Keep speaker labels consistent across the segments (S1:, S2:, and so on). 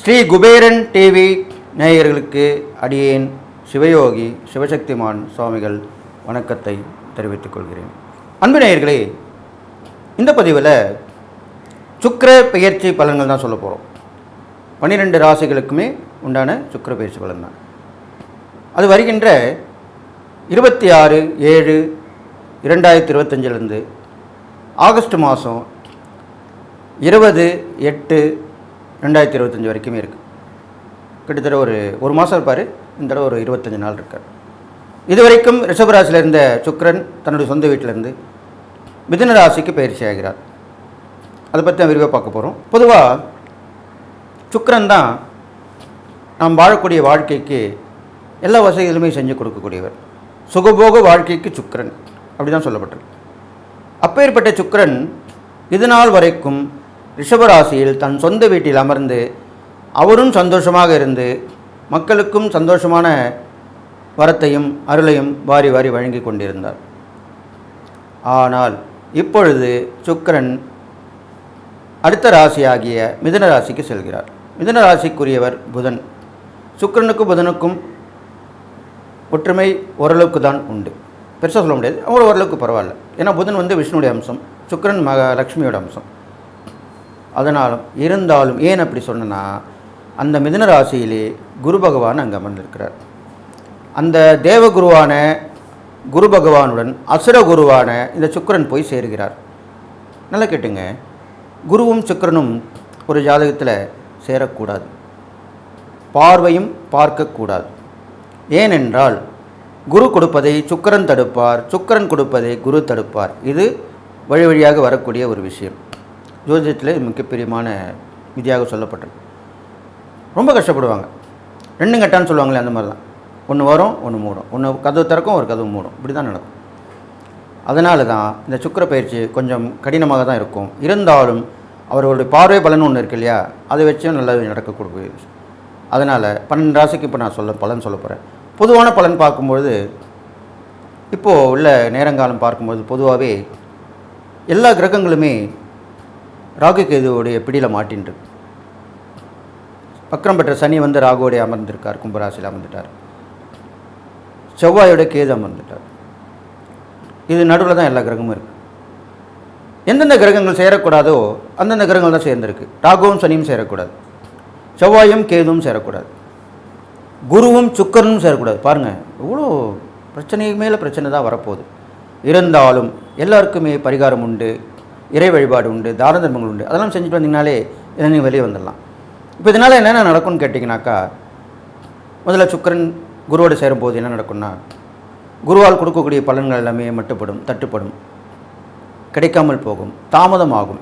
S1: Sri Kuberan TV நேயர்களுக்கு அடியேன் சிவயோகி சிவசக்திமான் சுவாமிகள் வணக்கத்தை தெரிவித்துக் கொள்கிறேன். அன்பு நேயர்களே, இந்த பதிவில் சுக்கிர பெயர்ச்சி பலன்கள் தான் சொல்ல போகிறோம். 12 ராசிகளுக்குமே உண்டான சுக்கிர பெயர்ச்சி பலன் தான். அது வருகின்ற 26/7/2025 ஆகஸ்ட் மாதம் 20/8/2025 வரைக்குமே இருக்குது. கிட்டத்தட்ட ஒரு மாதம் இருப்பார். இந்த தடவை ஒரு 25 நாள் இருக்கார். இது வரைக்கும் ரிஷபராசியில் இருந்த சுக்கிரன் தன்னுடைய சொந்த வீட்டிலேருந்து மிதுன ராசிக்கு பயிற்சி ஆகிறார். அதை பற்றி தான் விரிவாக பார்க்க போகிறோம். பொதுவாக சுக்கிரன் தான் நாம் வாழக்கூடிய வாழ்க்கைக்கு எல்லா வசதிகளுமே செஞ்சு கொடுக்கக்கூடியவர். சுகபோக வாழ்க்கைக்கு சுக்கிரன் அப்படி தான் சொல்லப்பட்டிருக்கு. அப்பேற்பட்ட சுக்கிரன் இது நாள் வரைக்கும் ரிஷபராசியில் தன் சொந்த வீட்டில் அமர்ந்து அவரும் சந்தோஷமாக இருந்து மக்களுக்கும் சந்தோஷமான வரத்தையும் அருளையும் வாரி வாரி வழங்கி கொண்டிருந்தார். ஆனால் இப்பொழுது சுக்கிரன் அடுத்த ராசியாகிய மிதுன ராசிக்கு செல்கிறார். மிதுன ராசிக்குரியவர் புதன். சுக்கிரனுக்கும் புதனுக்கும் ஒற்றுமை ஓரளவுக்கு தான் உண்டு. பெருசாக சொல்ல முடியாது, அவர் ஓரளவுக்கு பரவாயில்ல. ஏன்னா புதன் விஷ்ணுடைய அம்சம், சுக்கிரன் லக்ஷ்மியோட அம்சம். அதனாலும் இருந்தாலும் ஏன் அப்படி சொன்னா, அந்த மிதுன ராசியிலே குரு பகவான் அங்கே அமர்ந்திருக்கிறார். அந்த தேவகுருவான குரு பகவானுடன் அசுர குருவான இந்த சுக்கிரன் போய் சேருகிறார். நல்லா கேட்டுங்க, குருவும் சுக்கிரனும் ஒரு ஜாதகத்தில் சேரக்கூடாது, பார்வையும் பார்க்கக்கூடாது. ஏனென்றால் குரு கொடுப்பதை சுக்கிரன் தடுப்பார், சுக்கிரன் கொடுப்பதை குரு தடுப்பார். இது வழி வழியாக வரக்கூடிய ஒரு விஷயம். ஜோதிடத்தில் மிகப்பெரியமான விதியாக சொல்லப்பட்டது. ரொம்ப கஷ்டப்படுவாங்க. 2 கட்டான்னு சொல்லுவாங்களே, அந்த மாதிரி தான். ஒன்று வரும், ஒன்று மூடும். ஒன்று கதவு திறக்கும், ஒரு கதவு மூடும். இப்படி தான் நடக்கும். அதனால தான் இந்த சுக்கிர பயிற்சி கொஞ்சம் கடினமாக தான் இருக்கும். இருந்தாலும் அவர்களுடைய பார்வை பலன் ஒன்று இருக்கு இல்லையா, அதை வச்சும் நல்லா நடக்கக்கூடிய விஷயம். அதனால் 12 ராசிக்கு இப்போ நான் பலன் சொல்ல போகிறேன். பொதுவான பலன் பார்க்கும்பொழுது, இப்போது உள்ள நேரங்காலம் பார்க்கும்போது பொதுவாகவே எல்லா கிரகங்களுமே ராகு கேதுவோடைய பிடியில் மாட்டின்று. பக்கம் பெற்ற சனி ராகுவோடைய அமர்ந்திருக்கார், கும்பராசியில் அமர்ந்துட்டார். செவ்வாயோட கேது அமர்ந்துட்டார். இது நடுவில் தான் எல்லா கிரகமும் இருக்குது. எந்தெந்த கிரகங்கள் சேரக்கூடாதோ அந்தந்த கிரகங்கள் தான் சேர்ந்துருக்கு. ராகுவும் சனியும் சேரக்கூடாது, செவ்வாயும் கேதுவும் சேரக்கூடாது, குருவும் சுக்கிரனும் சேரக்கூடாது. பாருங்கள், எவ்வளோ பிரச்சனைக்கு மேலே பிரச்சனை தான் வரப்போகுது. இருந்தாலும் எல்லாருக்குமே பரிகாரம் உண்டு, இறை வழிபாடு உண்டு, தான தர்மங்கள் உண்டு. அதெல்லாம் செஞ்சுட்டு வந்தீங்கனாலே நீங்கள் வெளியே வந்துடலாம். இப்போ இதனால் என்னென்ன நடக்கும்னு கேட்டிங்கனாக்கா, முதல்ல சுக்கிரன் குருவோடு சேரும்போது என்ன நடக்கும்னா, குருவால் கொடுக்கக்கூடிய பலன்கள் எல்லாமே மட்டுப்படும், தட்டுப்படும், கிடைக்காமல் போகும், தாமதமாகும்.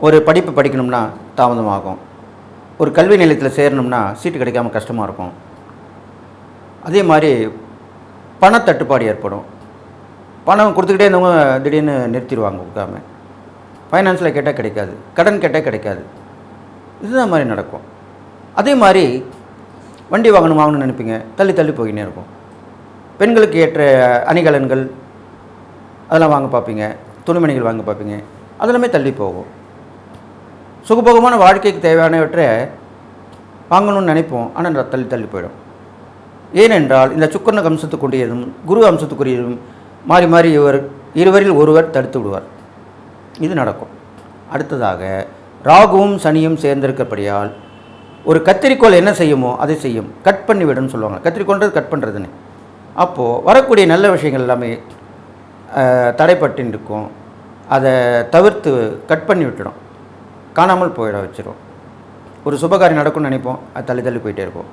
S1: ஒரு படிப்பு படிக்கணும்னா தாமதமாகும். ஒரு கல்வி நிலையத்தில் சேரணும்னா சீட்டு கிடைக்காமல் கஷ்டமாக இருக்கும். அதே மாதிரி பணத்தட்டுப்பாடு ஏற்படும். பணம் கொடுத்துக்கிட்டே இருந்தவங்க திடீர்னு நிறுத்திடுவாங்க கொடுக்காம. ஃபைனான்ஸில் கேட்டால் கிடைக்காது, கடன் கேட்டால் கிடைக்காது. இதுதான் மாதிரி நடக்கும். அதே மாதிரி வண்டி வாங்கணும்னு நினைப்பீங்க, தள்ளி தள்ளி போயினே இருக்கும். பெண்களுக்கு ஏற்ற அணிகலன்கள் அதெல்லாம் வாங்க பார்ப்பீங்க, துணிமணிகள் வாங்க பார்ப்பீங்க, அதெல்லாமே தள்ளி போகும். சுகபோகமான வாழ்க்கைக்கு தேவையானவற்றை வாங்கணும்னு நினைப்போம், ஆனால் தள்ளி தள்ளி போயிடும். ஏனென்றால் இந்த சுக்கிரனுக்கு அம்சத்துக்குரியதும் குரு அம்சத்துக்குரியதும் மாறி மாறி இருவரில் ஒருவர் தடுத்து விடுவார். இது நடக்கும். அடுத்ததாக ராகுவும் சனியும் சேர்ந்திருக்கப்படியால் ஒரு கத்திரிக்கோள் என்ன செய்யுமோ அதை செய்யும், கட் பண்ணி விடுன்னு சொல்லுவாங்க. கத்திரிக்கோள்ன்றது கட் பண்ணுறதுன்னு. அப்போது வரக்கூடிய நல்ல விஷயங்கள் எல்லாமே தடைப்பட்டு இருக்கும். அதை தவிர்த்து கட் பண்ணி விட்டுடும், காணாமல் போயிட வச்சிடும். ஒரு சுபகாரியம் நடக்கும்னு நினைப்போம், அது தள்ளி தள்ளி போயிட்டே இருக்கும்.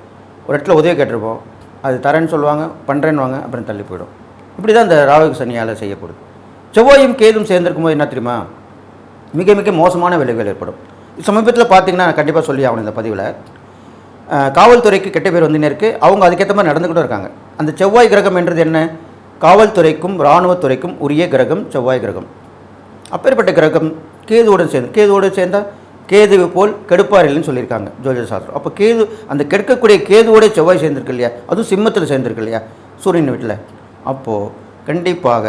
S1: ஒரு இடத்துல உதவி கேட்டிருப்போம், அது தரேன்னு சொல்லுவாங்க, பண்ணுறேன்னு வாங்க, அப்புறம் தள்ளி போயிடும். இப்படி தான் இந்த ராகு சனியால் செய்யப்படுது. செவ்வாயும் கேதும் சேர்ந்திருக்கும் போது என்ன தெரியுமா, மிக மிக மோசமான விளைவுகள் ஏற்படும். சமீபத்தில் பார்த்தீங்கன்னா கண்டிப்பாக சொல்லி ஆகணும் இந்த பதிவில். காவல்துறைக்கு கெட்ட பேர் வந்துன்னே இருக்குது. அவங்க அதுக்கேற்ற மாதிரி நடந்துக்கிட்டு இருக்காங்க. அந்த செவ்வாய் கிரகம் என்றது என்ன, காவல்துறைக்கும் இராணுவத்துறைக்கும் உரிய கிரகம் செவ்வாய் கிரகம். அப்பேற்பட்ட கிரகம் கேதுவோடு சேர்ந்தால் கேது போல் கெடுப்பார் இல்லைன்னு சொல்லியிருக்காங்க ஜோதிட சாஸ்திரம். அப்போ கேது, அந்த கெடுக்கக்கூடிய கேதுவோட செவ்வாய் சேர்ந்திருக்கு இல்லையா, அதுவும் சிம்மத்தில் சேர்ந்திருக்கு இல்லையா, சூரியன் வீட்டில். அப்போது கண்டிப்பாக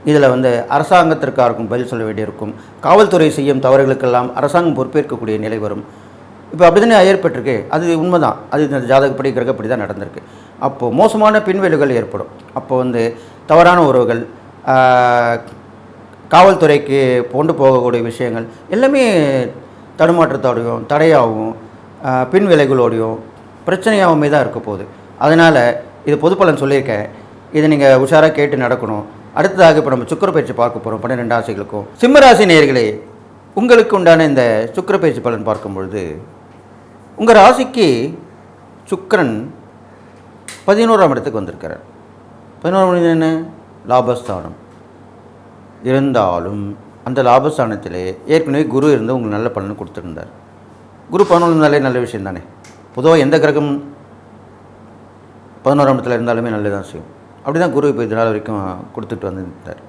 S1: இதில் வந்து அரசாங்கத்திற்காருக்கும் பதில் சொல்ல வேண்டியிருக்கும். காவல்துறை செய்யும் தவறுகளுக்கெல்லாம் அரசாங்கம் பொறுப்பேற்கக்கூடிய நிலை வரும். இப்போ அப்படி தானே ஏற்பட்டிருக்கு. அது உண்மைதான். அது இந்த ஜாதகப்படி கிரகப்படி தான் நடந்திருக்கு. அப்போது மோசமான பின்விளைவுகள் ஏற்படும். அப்போ வந்து தவறான உறவுகள், காவல்துறைக்கு கொண்டு போகக்கூடிய விஷயங்கள் எல்லாமே தடுமாற்றத்தோடையும் தடையாகவும் பின்விளைவுகளோடையும் பிரச்சனையாகவுமே தான் இருக்க போகுது. அதனால் இது பொது பலன் சொல்லியிருக்கேன். இதை நீங்கள் உஷாராக கேட்டு நடக்கணும். அடுத்ததாக இப்போ நம்ம சுக்கிர பயிற்சி பார்க்க போகிறோம் 12 ராசிகளுக்கும். சிம்மராசி நேயர்களே, உங்களுக்கு உண்டான இந்த சுக்கிர பயிற்சி பலன் பார்க்கும் பொழுது உங்கள் ராசிக்கு சுக்கிரன் 11ஆம் இடத்துக்கு வந்திருக்கிறார். 11ஆம் இடம் என்ன? லாபஸ்தானம். இருந்தாலும் அந்த லாபஸ்தானத்திலே ஏற்கனவே குரு இருந்து உங்களுக்கு நல்ல பலன் கொடுத்துருந்தார். குரு 11 இருந்தாலே நல்ல விஷயம் தானே. பொதுவாக எந்த கிரகம் 11ஆம் இடத்துல இருந்தாலுமே நல்லதான் செய்யும். அப்படி தான் குரு இப்போ இதனால் வரைக்கும் கொடுத்துட்டு வந்துருந்தார்.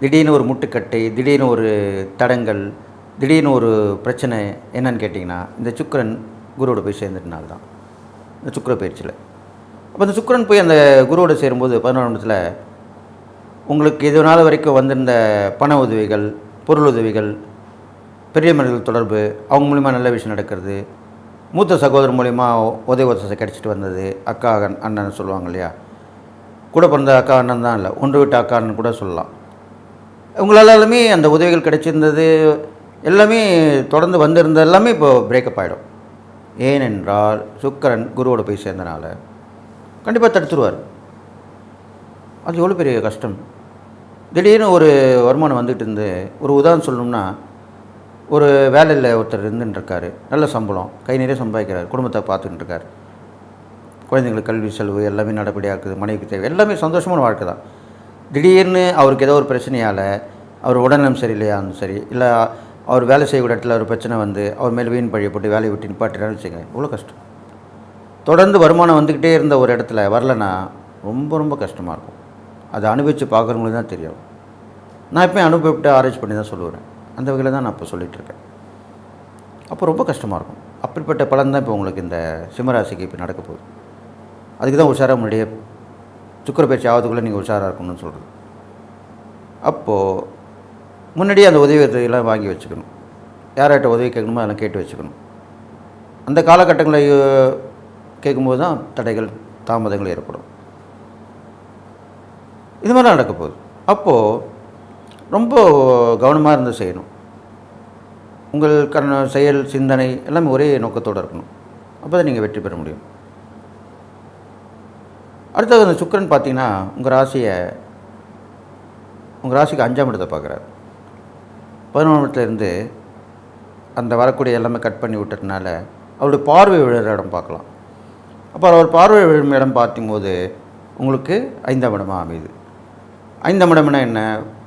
S1: திடீர்னு ஒரு முட்டுக்கட்டை, திடீர்னு ஒரு தடங்கள், திடீர்னு ஒரு பிரச்சனை என்னன்னு கேட்டிங்கன்னா இந்த சுக்கிரன் குருவோட போய் சேர்ந்ததுனால தான், இந்த சுக்கிர பயிற்சியில். அப்போ அந்த சுக்கிரன் போய் அந்த குருவோடு சேரும்போது 11ஆம் இடத்துல உங்களுக்கு இது நாள் வரைக்கும் வந்திருந்த பண உதவிகள், பொருள் உதவிகள், பெரிய மனிதர்கள் தொடர்பு, அவங்க மூலிமா நல்ல விஷயம் நடக்கிறது, மூத்த சகோதரர் மூலிமா உதவி வசதி கிடச்சிட்டு வந்தது, அக்கா அண்ணன் சொல்லுவாங்க இல்லையா, கூட பிறந்த அக்கா அண்ணன் தான் இல்லை, ஒன்று விட்ட அக்கா அண்ணன் கூட சொல்லலாம். உங்களாலுமே அந்த உதவிகள் கிடைச்சிருந்தது எல்லாமே தொடர்ந்து வந்திருந்த எல்லாமே இப்போ பிரேக்கப் ஆகிடும். ஏனென்றால் சுக்கிரன் குருவோடு போய் சேர்ந்தனால கண்டிப்பாக தடுத்துருவார். அது எவ்வளோ பெரிய கஷ்டம். திடீர்னு ஒரு வருமானம் வந்துட்டு இருந்து, ஒரு உதாரணம் சொல்லணும்னா, ஒரு வேலையில் ஒருத்தர் இருந்துட்டுருக்காரு, நல்ல சம்பளம், கை நிறைய சம்பாதிக்கிறார், குடும்பத்தை பார்த்துக்கிட்டு இருக்கார், குழந்தைங்களுக்கு கல்வி செலவு எல்லாமே நடப்படியாக இருக்குது, மனைவிக்கு தேவை, எல்லாமே சந்தோஷமான வாழ்க்கை தான். திடீர்னு அவருக்கு ஏதோ ஒரு பிரச்சனையால், அவர் உடல்நலம் சரியில்லையா இருந்தாலும் சரி, இல்லை அவர் வேலை செய்யக்கூடிய இடத்துல ஒரு பிரச்சனை வந்து அவர் மேலே வீண் பழியை போட்டு வேலையை விட்டு நிப்பாட்டினான்னு வச்சுங்க, எவ்வளோ கஷ்டம். தொடர்ந்து வருமானம் வந்துக்கிட்டே இருந்த ஒரு இடத்துல வரலைன்னா ரொம்ப ரொம்ப கஷ்டமாக இருக்கும். அதை அனுபவித்து பார்க்குறவங்களுக்கு தான் தெரியும். நான் எப்போயும் அனுபவிட்டு ஆராய்ச்சி பண்ணி தான் சொல்லுவேன். அந்த வகையில் தான் நான் இப்போ சொல்லிகிட்ருக்கேன். அப்போ ரொம்ப கஷ்டமாக இருக்கும். அப்படிப்பட்ட பலன் தான் இப்போ உங்களுக்கு இந்த சிம்மராசிக்கு இப்போ நடக்க போகுது. அதுக்கு தான் உஷாராக முன்னாடியே சுக்கிர பயிற்சி ஆகிறதுக்குள்ளே நீங்கள் உஷாராக இருக்கணும்னு சொல்கிறது. அப்போது முன்னாடியே அந்த உதவியெல்லாம் வாங்கி வச்சுக்கணும். யார்கிட்ட உதவி கேட்கணுமோ அதெல்லாம் கேட்டு வச்சுக்கணும். அந்த காலகட்டங்களை கேட்கும்போது தான் தடைகள் தாமதங்கள் ஏற்படும். இது மாதிரி நடக்க போகுது. அப்போது ரொம்ப கவனமாக இருந்து செய்யணும். உங்கள் செயல் சிந்தனை எல்லாமே ஒரே நோக்கத்தோடு இருக்கணும். அப்போ தான் நீங்கள் வெற்றி பெற முடியும். அடுத்தது அந்த சுக்கிரன் பார்த்திங்கன்னா உங்கள் ராசிக்கு 5ஆம் இடத்தை பார்க்குறாரு. 11ஆம் இடத்துலேருந்து அந்த வரக்கூடிய எல்லாமே கட் பண்ணி விட்டதுனால அவருடைய பார்வை விழுற இடம் பார்க்கலாம். அப்போ அவர் பார்வை விழும் இடம் பார்க்கும்போது உங்களுக்கு 5ஆம் இடமாக அமையுது. 5ஆம் இடம்னா என்ன?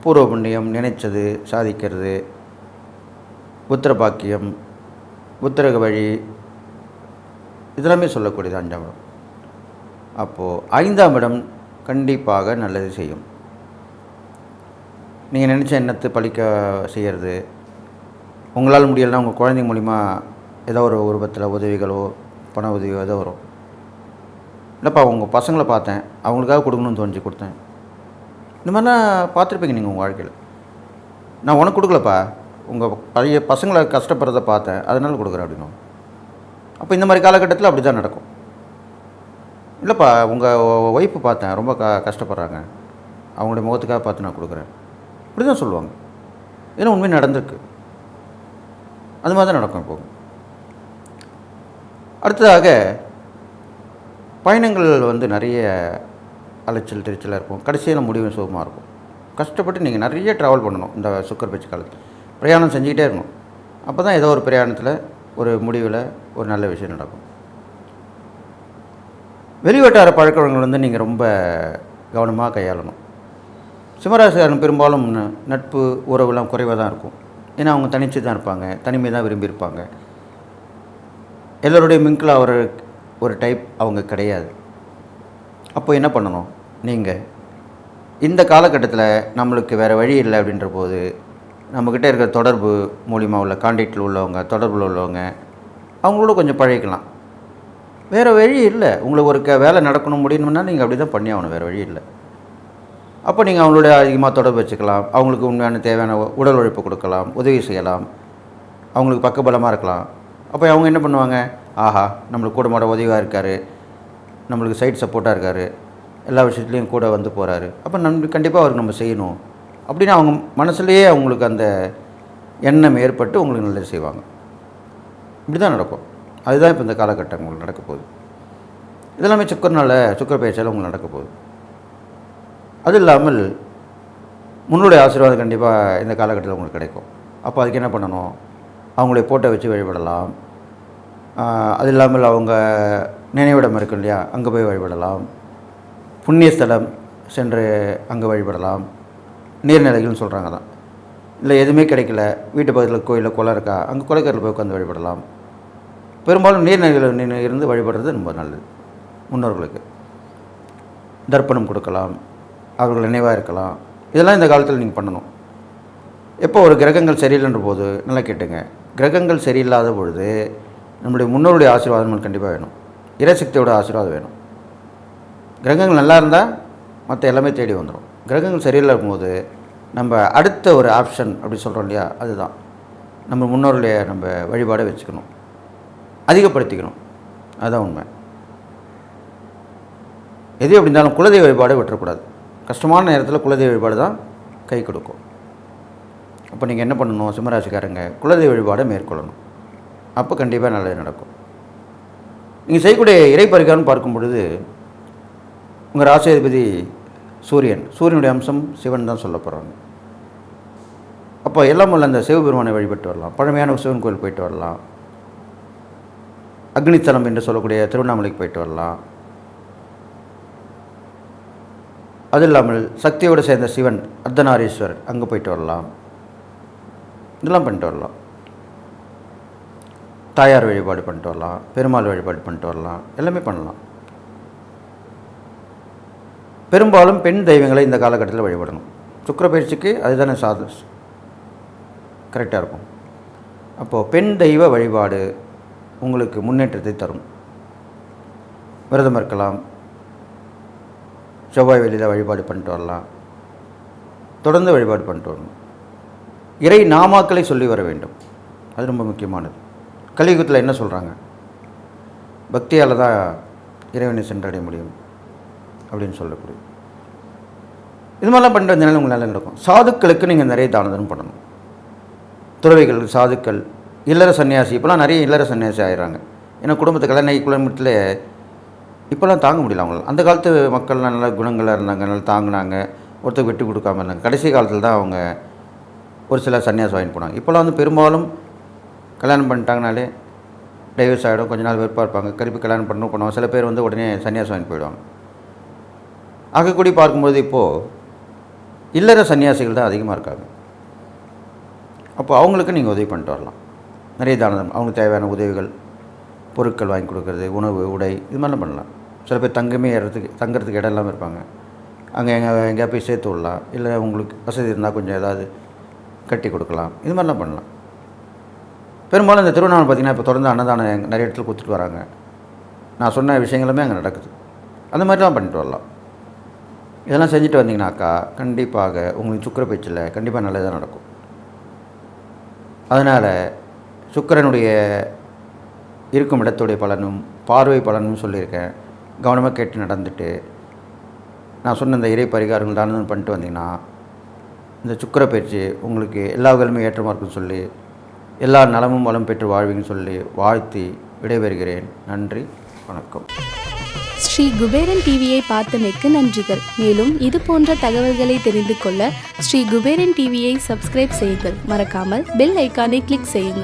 S1: பூர்வ புண்ணியம், நினைச்சது சாதிக்கிறது, புத்திர பாக்கியம், புத்திரக வழி, இதெல்லாமே சொல்லக்கூடியது 5ஆம் இடம். அப்போது 5ஆம் இடம் கண்டிப்பாக நல்லது செய்யும். நீங்கள் நினச்ச எண்ணத்தை பழிக்க செய்கிறது, உங்களால் முடியலைன்னா உங்கள் குழந்தைங்க மூலிமா ஏதோ ஒரு உருவத்தில் உதவிகளோ பண உதவியோ ஏதோ வரும். இல்லைப்பா உங்கள் பசங்களை பார்த்தேன், அவங்களுக்காக கொடுக்கணும்னு தோணுச்சு கொடுத்தேன். இந்த மாதிரிலாம் பார்த்துருப்பீங்க நீங்கள் உங்கள் வாழ்க்கையில். நான் உனக்கு கொடுக்கலப்பா, உங்கள் பழைய பசங்களை கஷ்டப்படுறதை பார்த்தேன், அதனால் கொடுக்குறேன் அப்படின்னும். அப்போ இந்த மாதிரி காலகட்டத்தில் அப்படி தான் நடக்கும். இல்லைப்பா உங்கள் ஒய்ஃபு பார்த்தேன், ரொம்ப கஷ்டப்படுறாங்க, அவங்களுடைய முகத்துக்காக பார்த்து நான் கொடுக்குறேன், இப்படி தான் சொல்லுவாங்க. ஏன்னா உண்மை நடந்திருக்கு. அது மாதிரி தான் நடக்கும். இப்போது அடுத்ததாக பயணங்கள் வந்து நிறைய அலைச்சல் திருச்சலாக இருக்கும். கடைசியில் முடிவு சுகமாக இருக்கும். கஷ்டப்பட்டு நீங்கள் நிறைய ட்ராவல் பண்ணணும். இந்த சுக்கிர பயிற்சி காலத்தில் பிரயாணம் செஞ்சுக்கிட்டே இருக்கணும். அப்போ தான் ஏதோ ஒரு பிரயாணத்தில் ஒரு முடிவில் ஒரு நல்ல விஷயம் நடக்கும். வெளிவட்டார பழக்கவழக்கங்கள் வந்து நீங்கள் ரொம்ப கவனமாக கையாளணும். சிம்மராசிக்காரன் பெரும்பாலும் நட்பு உறவுலாம் குறைவாக தான் இருக்கும். ஏன்னா அவங்க தனிச்சு தான் இருப்பாங்க, தனிமை தான் விரும்பியிருப்பாங்க. எல்லோருடைய மிங்கில் ஒரு டைப் அவங்க கிடையாது. அப்போ என்ன பண்ணணும்? நீங்கள் இந்த காலகட்டத்தில் நம்மளுக்கு வேறு வழி இல்லை அப்படின்ற போது நம்மக்கிட்ட இருக்கிற தொடர்பு மூலிமா உள்ள கான்டாக்டில் உள்ளவங்க, தொடர்பில் உள்ளவங்க, அவங்களோட கொஞ்சம் பழகிக்கலாம். வேறு வழி இல்லை. உங்களுக்கு ஒரு வேலை நடக்கணும் முடியணும்னா நீங்கள் அப்படி தான் பண்ணி ஆகணும். வேறு வழி இல்லை. அப்போ நீங்கள் அவங்களோட அதிகமாக தொடர்பு வச்சுக்கலாம். அவங்களுக்கு உண்மையான தேவையான உடல் உழைப்பு கொடுக்கலாம், உதவி செய்யலாம், அவங்களுக்கு பக்கபலமாக இருக்கலாம். அப்போ அவங்க என்ன பண்ணுவாங்க, ஆஹா நம்மளுக்கு கூட மாட உதவியாக இருக்கார், நம்மளுக்கு சைட் சப்போர்ட்டாக இருக்கார், எல்லா விஷயத்துலேயும் கூட வந்து போகிறாரு, அப்போ கண்டிப்பாக அவருக்கு நம்ம செய்யணும் அப்படின்னு அவங்க மனசுலேயே அவங்களுக்கு அந்த எண்ணம் ஏற்பட்டு உங்களுக்கு நல்லது செய்வாங்க. இப்படி தான் நடக்கும். அதுதான் இப்போ இந்த காலகட்டம் உங்களுக்கு நடக்க போகுது. இதெல்லாமே சுக்கர பயிற்சியால் உங்களுக்கு நடக்க போகுது. அது இல்லாமல் முன்னுடைய ஆசீர்வாதம் கண்டிப்பாக இந்த காலகட்டத்தில் உங்களுக்கு கிடைக்கும். அப்போ அதுக்கு என்ன பண்ணணும், அவங்களுடைய போட்டோ வச்சு வழிபடலாம். அது இல்லாமல் அவங்க நினைவிடம் இருக்கு இல்லையா, அங்கே போய் வழிபடலாம். புண்ணிய ஸ்தலம் சென்று அங்கே வழிபடலாம். நீர்நிலைகள்னு சொல்கிறாங்க தான். இல்லை எதுவுமே கிடைக்கல, வீட்டு பக்கத்தில் கோயிலில் குளம் இருக்கா, அங்கே குளக்கரையில் போய் உட்காந்து வழிபடலாம். பெரும்பாலும் நீர்நிலைகளில் இருந்து வழிபடுறது ரொம்ப நல்லது. முன்னோர்களுக்கு தர்ப்பணம் கொடுக்கலாம், அவர்கள் நினைவாக இருக்கலாம். இதெல்லாம் இந்த காலத்தில் நீங்கள் பண்ணணும். எப்போ ஒரு கிரகங்கள் சரியில்லைன்ற போது நல்லா கேட்டுங்க, கிரகங்கள் சரியில்லாத பொழுது நம்முடைய முன்னோருடைய ஆசீர்வாதம் நமக்கு கண்டிப்பாக வேணும், இறைசக்தியோட ஆசீர்வாதம் வேணும். கிரகங்கள் நல்லா இருந்தால் மற்ற எல்லாமே தேடி வந்துடும். கிரகங்கள் சரியில்லாத போது நம்ம அடுத்த ஒரு ஆப்ஷன் அப்படி சொல்கிறோம் இல்லையா, அதுதான் நம்ம முன்னோருடைய நம்ம வழிபாடை வச்சுக்கணும், அதிகப்படுத்திக்கணும். அதுதான் உண்மை. எது எப்படி இருந்தாலும் குலதெய்வ வழிபாடை விட்டுறக்கூடாது. கஷ்டமான நேரத்தில் குலதெய்வ வழிபாடு தான் கை கொடுக்கும். அப்போ நீங்கள் என்ன பண்ணணும், சிம்மராசிக்காரங்க குலதெய்வ வழிபாடை மேற்கொள்ளணும். அப்போ கண்டிப்பாக நல்லது நடக்கும். நீங்கள் செய்யக்கூடிய இறை பரிகாரம்னு பார்க்கும் பொழுது உங்கள் ராசியாதிபதி சூரியனுடைய அம்சம் சிவன் தான் சொல்ல போகிறாங்க. அப்போ எல்லாம் உள்ள அந்த சிவபெருமானை வழிபட்டு வரலாம். பழமையான சிவன் கோயில் போயிட்டு வரலாம். அக்னித்தலம் என்று சொல்லக்கூடிய திருவண்ணாமலைக்கு போயிட்டு வரலாம். அது இல்லாமல் சக்தியோடு சேர்ந்த சிவன் அர்த்தநாரீஸ்வரர் அங்கே போயிட்டு வரலாம். இதெல்லாம் பண்ணிட்டு வரலாம். தாயார் வழிபாடு பண்ணிட்டு வரலாம், பெருமாள் வழிபாடு பண்ணிட்டு வரலாம், எல்லாமே பண்ணலாம். பெரும்பாலும் பெண் தெய்வங்களை இந்த காலகட்டத்தில் வழிபடணும். சுக்கிர பயிற்சிக்கு அதுதானே கரெக்டாக இருக்கும். அப்போது பெண் தெய்வ வழிபாடு உங்களுக்கு முன்னேற்றத்தை தரும். விரதம் இருக்கலாம், செவ்வாய் வெளியில் வழிபாடு பண்ணிட்டு வரலாம், தொடர்ந்து வழிபாடு பண்ணிட்டு வரணும். இறை நாமாக்களை சொல்லி வர வேண்டும், அது ரொம்ப முக்கியமானது. கலியுகத்தில் என்ன சொல்கிறாங்க, பக்தியால் தான் இறைவனை சென்றடைய முடியும் அப்படின்னு சொல்லக்கூடிய இது மாதிரிலாம் பண்ணிட்டு வந்தனால உங்களுக்கு நல்லா நடக்கும். சாதுக்களுக்கு நீங்கள் நிறைய தானதனம் பண்ணணும். துறவிகள், சாதுக்கள், இல்லற சன்னியாசி, இப்போலாம் நிறைய இல்லற சன்னியாசி ஆகிடுறாங்க. ஏன்னா குடும்பத்தை கல்யாணம் குடும்பத்தில் இப்போலாம் தாங்க முடியல அவங்களால. அந்த காலத்து மக்கள்லாம் நல்ல குணங்களாக இருந்தாங்க, நல்லா தாங்கினாங்க, ஒருத்தருக்கு விட்டு கொடுக்காமல் இருந்தாங்க. கடைசி காலத்தில் தான் அவங்க ஒரு சில சன்னியாசி வாங்கி போனாங்க. இப்போலாம் வந்து பெரும்பாலும் கல்யாணம் பண்ணிட்டாங்கனாலே டைவர்ஸ் ஆகிடும், கொஞ்ச நாள் வெறுப்பாக இருப்பாங்க, கருப்பி கல்யாணம் பண்ணணும் பண்ணுவாங்க. சில பேர் வந்து உடனே சன்னியாசி வாங்கி போயிடுவாங்க. ஆகக்கூடி பார்க்கும்போது இப்போது இல்லற சன்னியாசிகள் தான் அதிகமாக இருக்காங்க. அப்போ அவங்களுக்கு நீங்கள் உதவி பண்ணிட்டு வரலாம். நிறைய தானம், அவங்களுக்கு தேவையான உதவிகள், பொருட்கள் வாங்கி கொடுக்குறது, உணவு, உடை, இது மாதிரிலாம் பண்ணலாம். சில பேர் தங்குறதுக்கு இடம் இல்லாமல் இருப்பாங்க, அங்கே எங்கேயா போய் சேர்த்து விடலாம். இல்லை உங்களுக்கு வசதி இருந்தால் கொஞ்சம் ஏதாவது கட்டி கொடுக்கலாம், இது மாதிரிலாம் பண்ணலாம். பெரும்பாலும் இந்த திருவண்ணாமலை பார்த்திங்கன்னா இப்போ தொடர்ந்து அன்னதானம் நிறைய இடத்துல கொடுத்துட்டு வராங்க. நான் சொன்ன விஷயங்களுமே அங்கே நடக்குது. அந்த மாதிரிலாம் பண்ணிட்டு வரலாம். இதெல்லாம் செஞ்சுட்டு வந்தீங்கன்னாக்கா கண்டிப்பாக உங்களுக்கு சுக்கிர பயிற்சியில் கண்டிப்பாக நல்லதாக நடக்கும். அதனால் சுக்கிரனுடைய இருக்கும் இடத்துடைய பலனும் பார்வை பலனும் சொல்லியிருக்கேன். கவனமாக கேட்டு நடந்துட்டு நான் சொன்ன இந்த இறை பரிகாரங்கள் தானே பண்ணிட்டு வந்தீங்கன்னா இந்த சுக்கிர பயிற்சி உங்களுக்கு எல்லா வகையிலுமே ஏற்றமாக இருக்குன்னு சொல்லி, எல்லா நலமும் வளம் பெற்று வாழ்வீங்கன்னு சொல்லி வாழ்த்தி விடைபெறுகிறேன். நன்றி, வணக்கம்.
S2: ஸ்ரீ குபேரன் டிவியை பார்த்தமைக்கு நன்றிகள். மேலும் இது போன்ற தகவல்களை தெரிந்து கொள்ள ஸ்ரீ குபேரன் டிவியை சப்ஸ்கிரைப் செய்யுங்கள். மறக்காமல் பெல் ஐக்கானை கிளிக் செய்யுங்கள்.